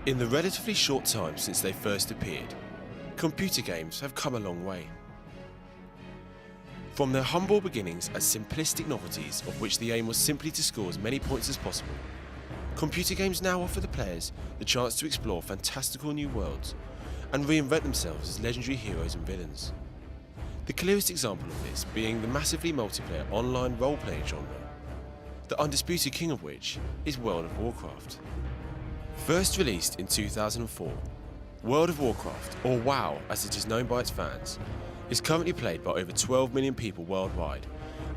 In the relatively short time since they first appeared, computer games have come a long way. From their humble beginnings as simplistic novelties of which the aim was simply to score as many points as possible, computer games now offer the players the chance to explore fantastical new worlds and reinvent themselves as legendary heroes and villains. The clearest example of this being the massively multiplayer online role-playing genre, the undisputed king of which is World of Warcraft. First released in 2004, World of Warcraft, or WoW as it is known by its fans, is currently played by over 12 million people worldwide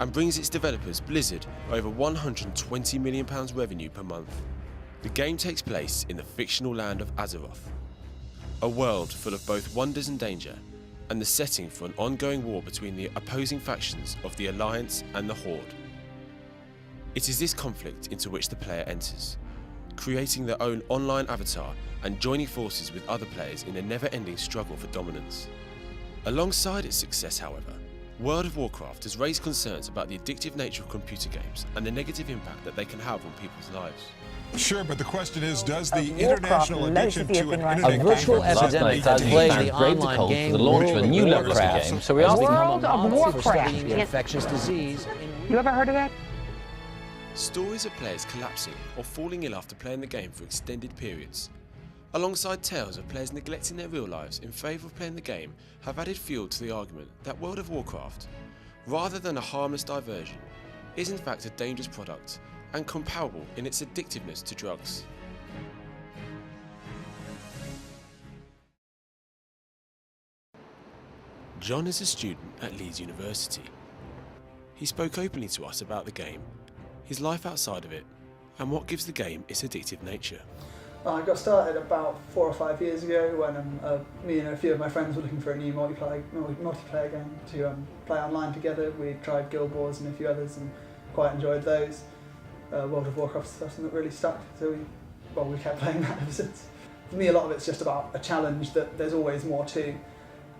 and brings its developers Blizzard over £120 million revenue per month. The game takes place in the fictional land of Azeroth, a world full of both wonders and danger, and the setting for an ongoing war between the opposing factions of the Alliance and the Horde. It is this conflict into which the player enters, creating their own online avatar and joining forces with other players in a never-ending struggle for dominance. Alongside its success, however, World of Warcraft has raised concerns about the addictive nature of computer games and the negative impact that they can have on people's lives. Sure, but the question is, does the international addiction to an A virtual epidemic has plagued the online game for the launch of a new level of Warcraft. game. So we also World become a of monster for Warcraft. studying infectious disease. You ever heard of that? Stories of players collapsing or falling ill after playing the game for extended periods, alongside tales of players neglecting their real lives in favour of playing the game, have added fuel to the argument that World of Warcraft, rather than a harmless diversion, is in fact a dangerous product and comparable in its addictiveness to drugs. John is a student at Leeds University. He spoke openly to us about the game, his life outside of it, and what gives the game its addictive nature. I got started about 4 or 5 years ago when me and a few of my friends were looking for a new multiplayer game to play online together. We tried Guild Wars and a few others and quite enjoyed those. World of Warcraft is something that really stuck, so we kept playing that ever since. For me, a lot of it's just about a challenge that there's always more to.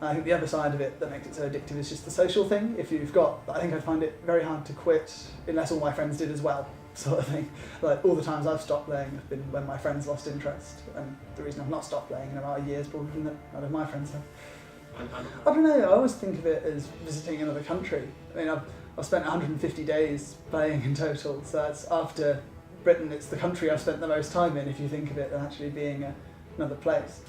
I think the other side of it that makes it so addictive is just the social thing. I think I'd find it very hard to quit unless all my friends did as well, sort of thing. Like all the times I've stopped playing have been when my friends lost interest, and the reason I've not stopped playing in about a year is probably been that none of my friends have. I don't know, I always think of it as visiting another country. I mean, I've spent 150 days playing in total, so that's after Britain, it's the country I've spent the most time in if you think of it actually being another place.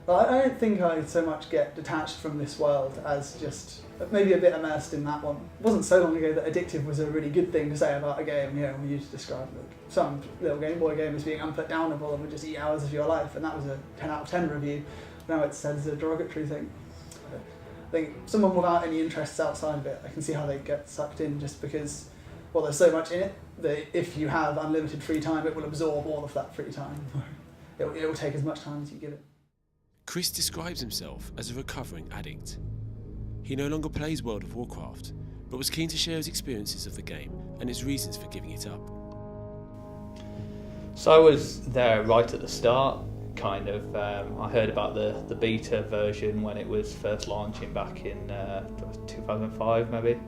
But I don't think I so much get detached from this world as just maybe a bit immersed in that one. It wasn't so long ago that addictive was a really good thing to say about a game. You know, we used to describe some little Game Boy game as being unputdownable and would just eat hours of your life, and that was a 10 out of 10 review. Now it's said as a derogatory thing. I think someone without any interests outside of it, I can see how they get sucked in just because, well, there's so much in it that if you have unlimited free time, it will absorb all of that free time. It will take as much time as you give it. Chris describes himself as a recovering addict. He no longer plays World of Warcraft, but was keen to share his experiences of the game and his reasons for giving it up. So I was there right at the start, kind of. I heard about the beta version when it was first launching back in 2005 maybe,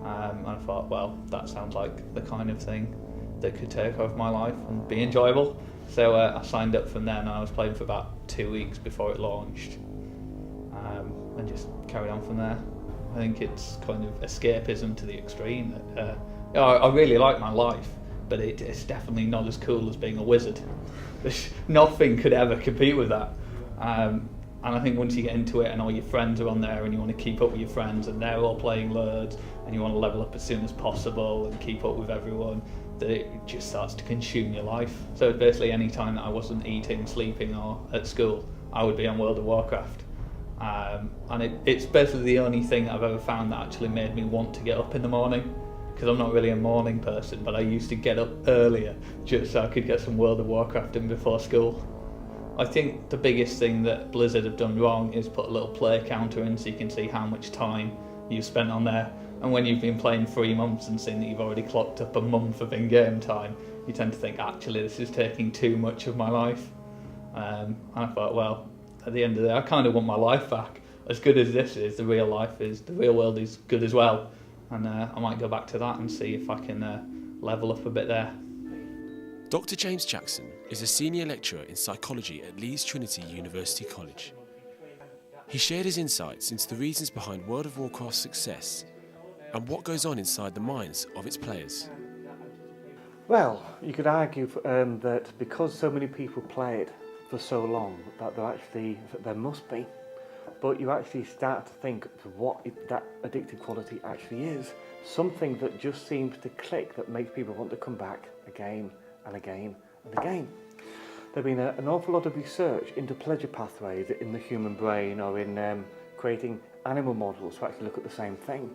and I thought, well, that sounds like the kind of thing that could take over my life and be enjoyable. So I signed up from then, and I was playing for about 2 weeks before it launched, and just carried on from there. I think it's kind of escapism to the extreme. That I really like my life, but it's definitely not as cool as being a wizard. Nothing could ever compete with that. And I think once you get into it and all your friends are on there and you want to keep up with your friends and they're all playing loads and you want to level up as soon as possible and keep up with everyone, that it just starts to consume your life. So basically any time that I wasn't eating, sleeping or at school, I would be on World of Warcraft. And it's basically the only thing I've ever found that actually made me want to get up in the morning, because I'm not really a morning person, but I used to get up earlier just so I could get some World of Warcraft in before school. I think the biggest thing that Blizzard have done wrong is put a little play counter in so you can see how much time you've spent on there. And when you've been playing 3 months and seen that you've already clocked up a month of in-game time, you tend to think, actually, this is taking too much of my life. And I thought, well, at the end of the day, I kind of want my life back. As good as this is, the real world is good as well. And I might go back to that and see if I can level up a bit there. Dr. James Jackson is a senior lecturer in psychology at Leeds Trinity University College. He shared his insights into the reasons behind World of Warcraft's success and what goes on inside the minds of its players. Well, you could argue that because so many people play it for so long, that there must be. But you actually start to think what that addictive quality actually is. Something that just seems to click, that makes people want to come back again and again and again. There's been an awful lot of research into pleasure pathways in the human brain, or in creating animal models to actually look at the same thing.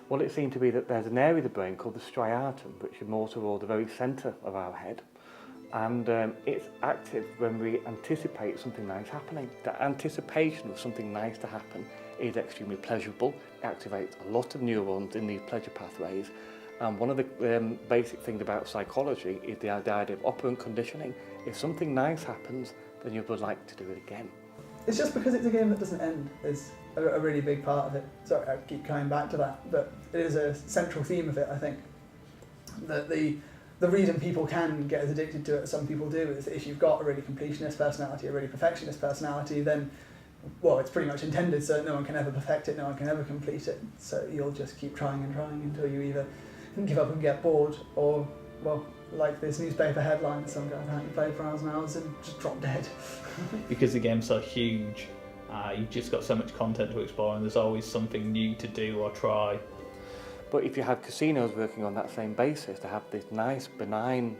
Well, it seemed to be that there's an area of the brain called the striatum, which is more toward the very centre of our head. And it's active when we anticipate something nice happening. The anticipation of something nice to happen is extremely pleasurable. It activates a lot of neurons in these pleasure pathways. And one of the basic things about psychology is the idea of operant conditioning. If something nice happens, then you would like to do it again. It's just because it's a game that doesn't end is a really big part of it. Sorry, I keep coming back to that, but it is a central theme of it, I think. That the reason people can get as addicted to it as some people do is if you've got a really completionist personality, a really perfectionist personality, then, well, it's pretty much intended so no one can ever perfect it, no one can ever complete it. So you'll just keep trying and trying until you either give up and get bored, or, well, like this newspaper headline, some guy apparently played for hours and hours and just dropped dead. Because the game's so huge, you've just got so much content to explore, and there's always something new to do or try. But if you have casinos working on that same basis, to have this nice, benign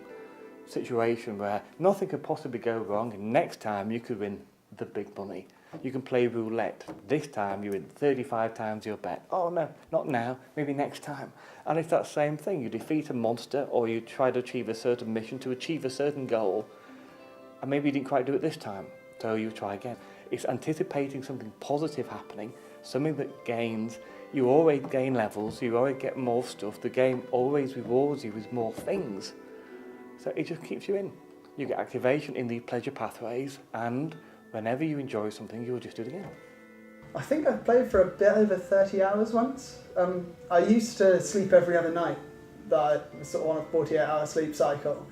situation where nothing could possibly go wrong, and next time you could win the big money. You can play roulette. This time you win 35 times your bet. Oh no, not now, maybe next time. And it's that same thing. You defeat a monster, or you try to achieve a certain mission to achieve a certain goal, and maybe you didn't quite do it this time, so you try again. It's anticipating something positive happening, something that gains. You always gain levels, you always get more stuff. The game always rewards you with more things. So it just keeps you in. You get activation in the pleasure pathways, and whenever you enjoy something, you'll just do it again. I think I played for a bit over 30 hours once. I used to sleep every other night, that I was sort of on a 48-hour sleep cycle.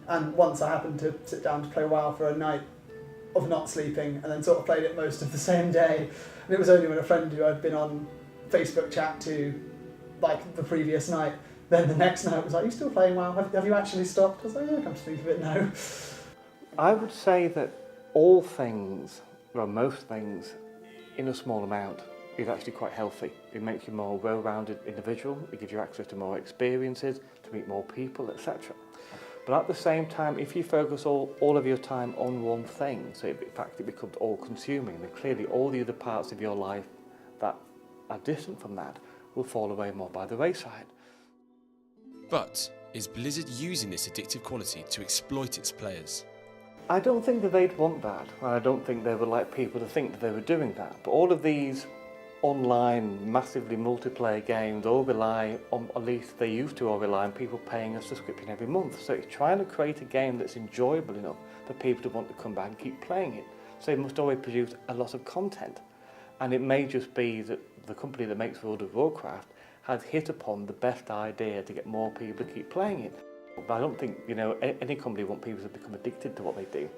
And once I happened to sit down to play WoW for a night of not sleeping, and then sort of played it most of the same day. And it was only when a friend who I'd been on Facebook chat to, like, the previous night, then the next night was like, "Are you still playing WoW? Have you actually stopped?" I was like, "Yeah, come to think of it, no." I would say that all things, well, most things, in a small amount, is actually quite healthy. It makes you a more well-rounded individual. It gives you access to more experiences, to meet more people, etc. But at the same time, if you focus all of your time on one thing, so in fact it becomes all-consuming, then clearly all the other parts of your life that are distant from that will fall away more by the wayside. But is Blizzard using this addictive quality to exploit its players? I don't think that they'd want that. I don't think they would like people to think that they were doing that. But all of these online, massively multiplayer games all rely on, at least they used to all rely on people paying a subscription every month. So it's trying to create a game that's enjoyable enough for people to want to come back and keep playing it. So it must always produce a lot of content. And it may just be that the company that makes World of Warcraft has hit upon the best idea to get more people to keep playing it. But I don't think, any company wants people to become addicted to what they do.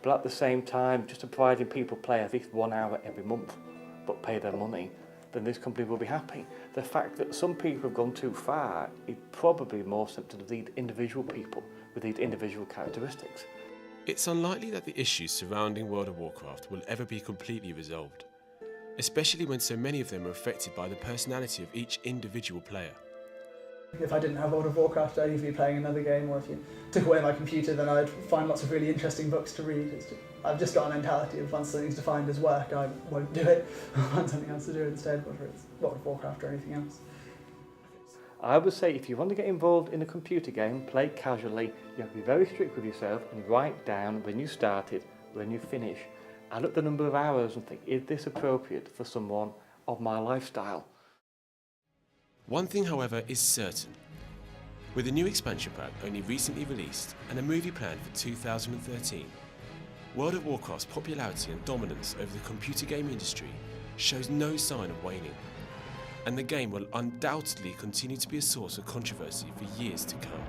But at the same time, just providing people play at least 1 hour every month, but pay their money, then this company will be happy. The fact that some people have gone too far is probably more symptom of these individual people with these individual characteristics. It's unlikely that the issues surrounding World of Warcraft will ever be completely resolved, especially when so many of them are affected by the personality of each individual player. If I didn't have World of Warcraft, I'd either be playing another game, or if you took away my computer, then I'd find lots of really interesting books to read. I've just got a mentality of once something's defined as work, I won't do it. I'll find something else to do instead, whether it's World of Warcraft or anything else. I would say if you want to get involved in a computer game, play casually. You have to be very strict with yourself and write down when you started, when you finish. Add up the number of hours and think, is this appropriate for someone of my lifestyle? One thing, however, is certain. With a new expansion pack only recently released and a movie planned for 2013, World of Warcraft's popularity and dominance over the computer game industry shows no sign of waning, and the game will undoubtedly continue to be a source of controversy for years to come.